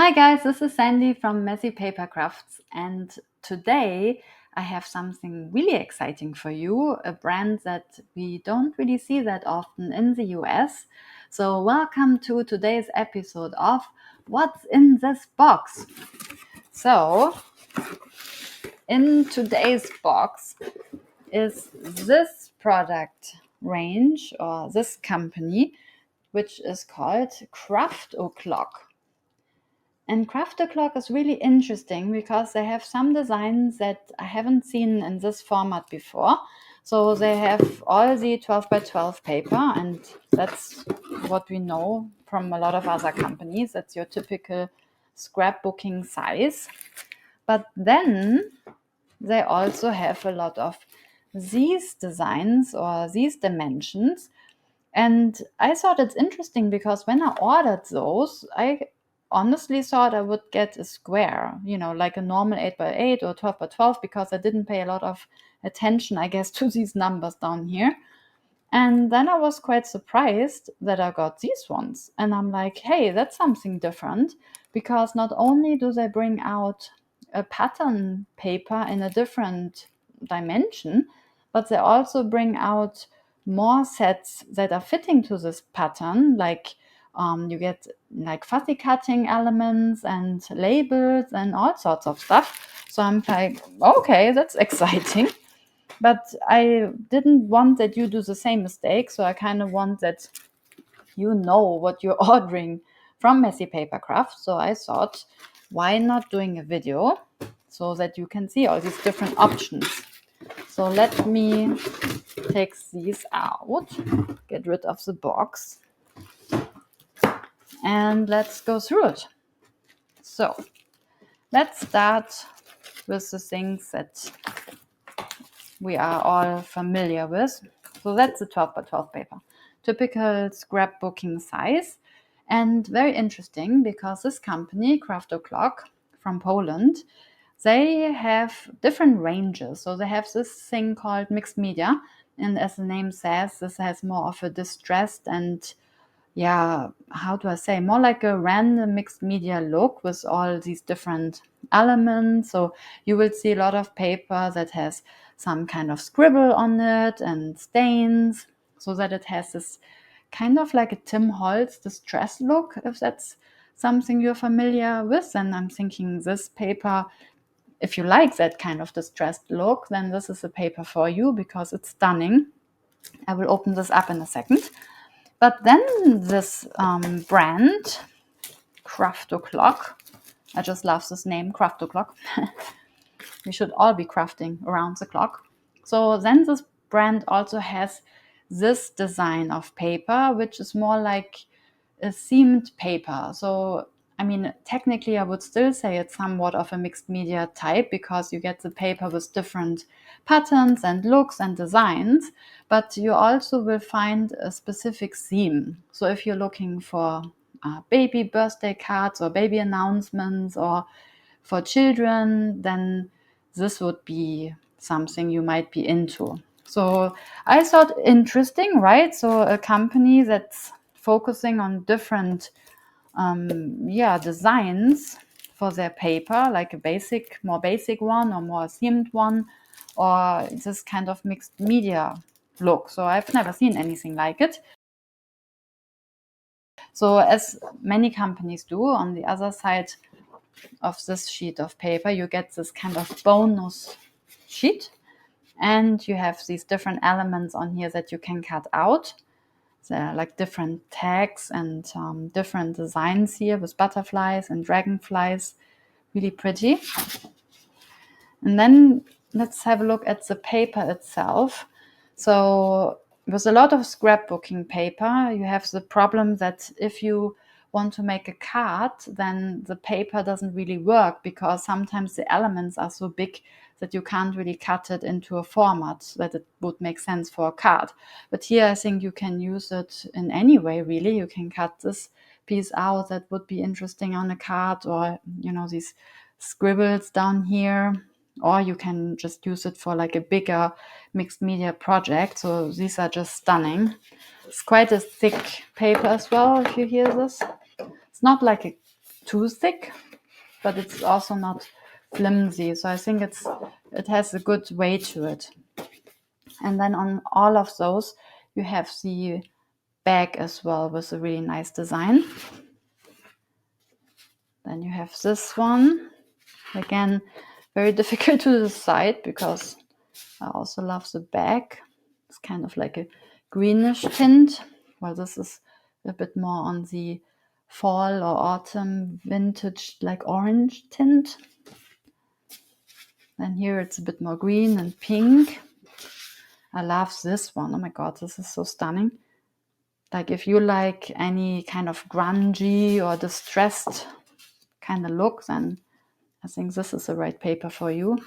Hi guys, this is Sandy from Messy Paper Crafts, and today I have something really exciting for you, a brand that we don't really see that often in the US. So welcome to today's episode of What's in this box? So in today's box is this product range or this company, which is called Craft O'Clock. And Craft Clock is really interesting because they have some designs that I haven't seen in this format before. So they have all the 12 by 12 paper, and that's what we know from a lot of other companies. That's your typical scrapbooking size. But then they also have a lot of these designs or these dimensions. And I thought it's interesting because when I ordered those, I honestly thought I would get a square, like a normal 8 by 8 or 12 by 12, because I didn't pay a lot of attention, I guess, to these numbers down here. And then I was quite surprised that I got these ones. And I'm like, hey, that's something different, because not only do they bring out a pattern paper in a different dimension, but they also bring out more sets that are fitting to this pattern. Like you get like fuzzy cutting elements and labels and all sorts of stuff. So I'm like, okay, that's exciting. But I didn't want that you do the same mistake. So I kind of want that you know what you're ordering from Messy Paper Craft. So I thought, why not doing a video so that you can see all these different options. So let me take these out, get rid of the box, and let's go through it. So let's start with the things that we are all familiar with. So that's the 12 by 12 paper, typical scrapbooking size, and very interesting because this company, Craft O'Clock from Poland, they have different ranges. So they have this thing called mixed media, and as the name says, this has more of a distressed and how do I say, more like a random mixed media look with all these different elements. So you will see a lot of paper that has some kind of scribble on it and stains, so that it has this kind of like a Tim Holtz distress look, if that's something you're familiar with. And I'm thinking this paper, if you like that kind of distressed look, then this is a paper for you because it's stunning. I will open this up in a second. But then this brand, Craft O'Clock, I just love this name, Craft O'Clock. We should all be crafting around the clock. So then this brand also has this design of paper, which is more like a themed paper. So, I mean, technically I would still say it's somewhat of a mixed media type because you get the paper with different patterns and looks and designs, but you also will find a specific theme. So if you're looking for baby birthday cards or baby announcements or for children, then this would be something you might be into. So I thought interesting, right? So a company that's focusing on different designs for their paper, like a more basic one or more themed one, or this kind of mixed media look. So I've never seen anything like it. So as many companies do, on the other side of this sheet of paper, you get this kind of bonus sheet, and you have these different elements on here that you can cut out. There are like different tags and different designs here with butterflies and dragonflies, really pretty. And then let's have a look at the paper itself. So with a lot of scrapbooking paper, you have the problem that if you want to make a card, then the paper doesn't really work because sometimes the elements are so big that you can't really cut it into a format that it would make sense for a card. But here I think you can use it in any way, really. You can cut this piece out that would be interesting on a card, or these scribbles down here, or you can just use it for like a bigger mixed media project. So these are just stunning. It's quite a thick paper as well, if you hear this. It's not like a too thick, but it's also not flimsy. So I think it has a good weight to it. And then on all of those, you have the bag as well with a really nice design. Then you have this one. Again, very difficult to decide because I also love the bag. It's kind of like a greenish tint, while this is a bit more on the fall or autumn vintage, like orange tint. Then here it's a bit more green and pink. I love this one. Oh my god, this is so stunning. Like if you like any kind of grungy or distressed kind of look, then I think this is the right paper for you.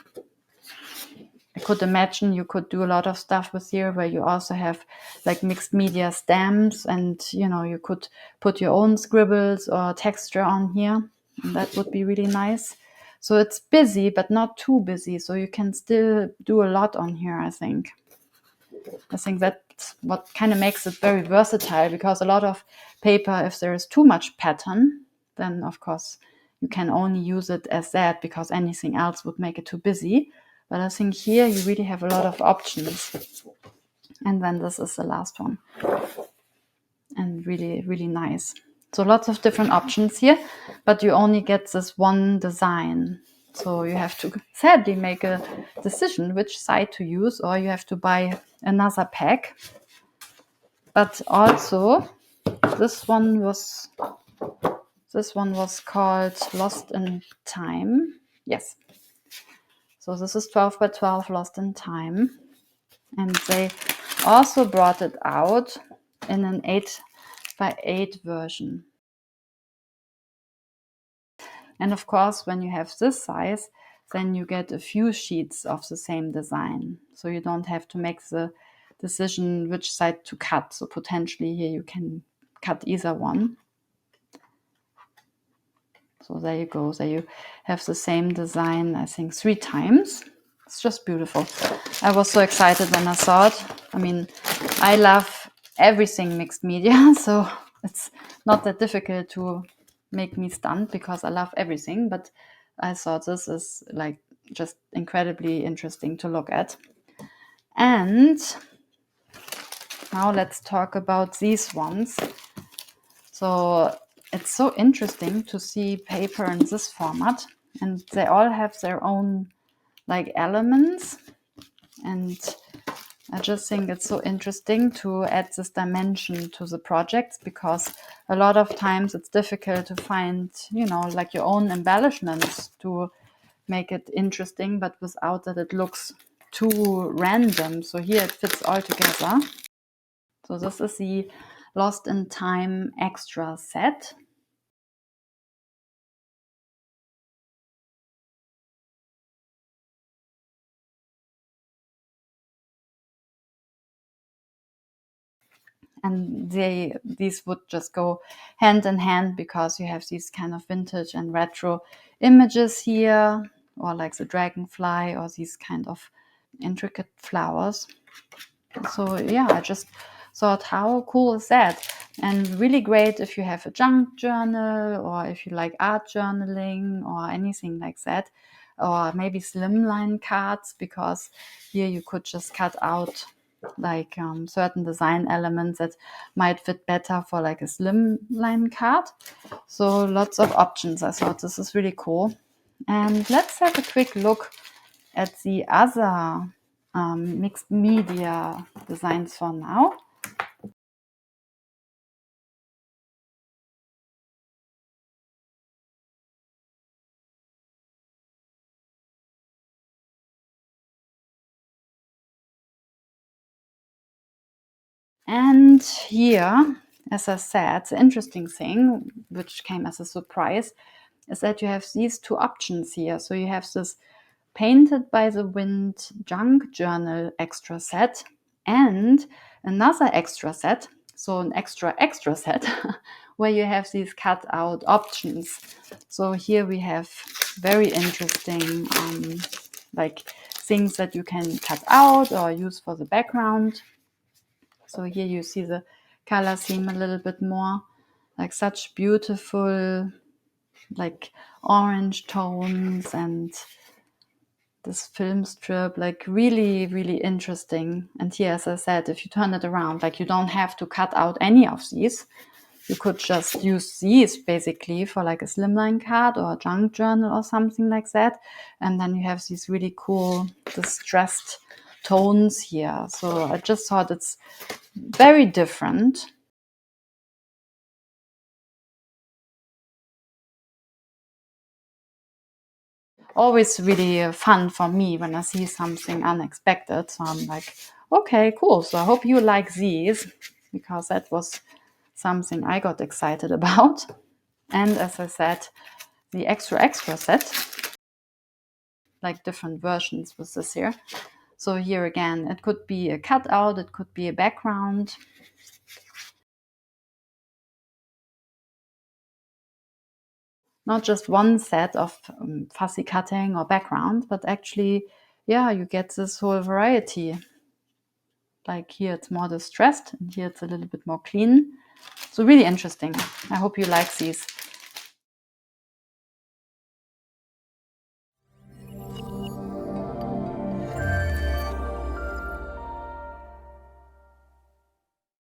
I could imagine you could do a lot of stuff with here where you also have like mixed media stamps, and you could put your own scribbles or texture on here, and that would be really nice. So it's busy but not too busy, so you can still do a lot on here. I think that's what kind of makes it very versatile, because a lot of paper, if there is too much pattern, then of course you can only use it as that, because anything else would make it too busy. But I think here you really have a lot of options. And then this is the last one. And really, really nice. So lots of different options here, but you only get this one design. So you have to sadly make a decision which side to use, or you have to buy another pack. But also this one was called Lost in Time. Yes. So this is 12 by 12 Lost in Time. And they also brought it out in an 8 by 8 version. And of course, when you have this size, then you get a few sheets of the same design. So you don't have to make the decision which side to cut. So potentially here you can cut either one. So there you go. There you have the same design, I think 3 times. It's just beautiful. I was so excited when I saw it. I mean, I love everything mixed media, so it's not that difficult to make me stunned because I love everything. But I thought this is like just incredibly interesting to look at. And now let's talk about these ones. So it's so interesting to see paper in this format, and they all have their own like elements, and I just think it's so interesting to add this dimension to the projects, because a lot of times it's difficult to find, like your own embellishments to make it interesting, but without that it looks too random. So here it fits all together. So this is the Lost in Time extra set. And these would just go hand in hand, because you have these kind of vintage and retro images here, or like the dragonfly, or these kind of intricate flowers. So yeah, I just thought, how cool is that? And really great if you have a junk journal, or if you like art journaling or anything like that, or maybe slimline cards, because here you could just cut out like certain design elements that might fit better for like a slimline card. So lots of options. I thought this is really cool. And let's have a quick look at the other mixed media designs for now. And here, as I said, the interesting thing, which came as a surprise, is that you have these 2 options here. So you have this Painted by the Wind junk journal extra set, and another extra set, so an extra set, where you have these cut out options. So here we have very interesting like things that you can cut out or use for the background. So here you see the color scheme a little bit more, like such beautiful like orange tones and this film strip, like really, really interesting. And here, as I said, if you turn it around, like you don't have to cut out any of these. You could just use these basically for like a slimline card or a junk journal or something like that. And then you have these really cool distressed tones here. So I just thought it's very different. Always really fun for me when I see something unexpected. So I'm like, okay, cool. So I hope you like these, because that was something I got excited about. And as I said, the extra set, like different versions with this here. So here again, it could be a cutout, it could be a background. Not just one set of fussy cutting or background, but actually, yeah, you get this whole variety. Like here it's more distressed and here it's a little bit more clean. So really interesting. I hope you like these.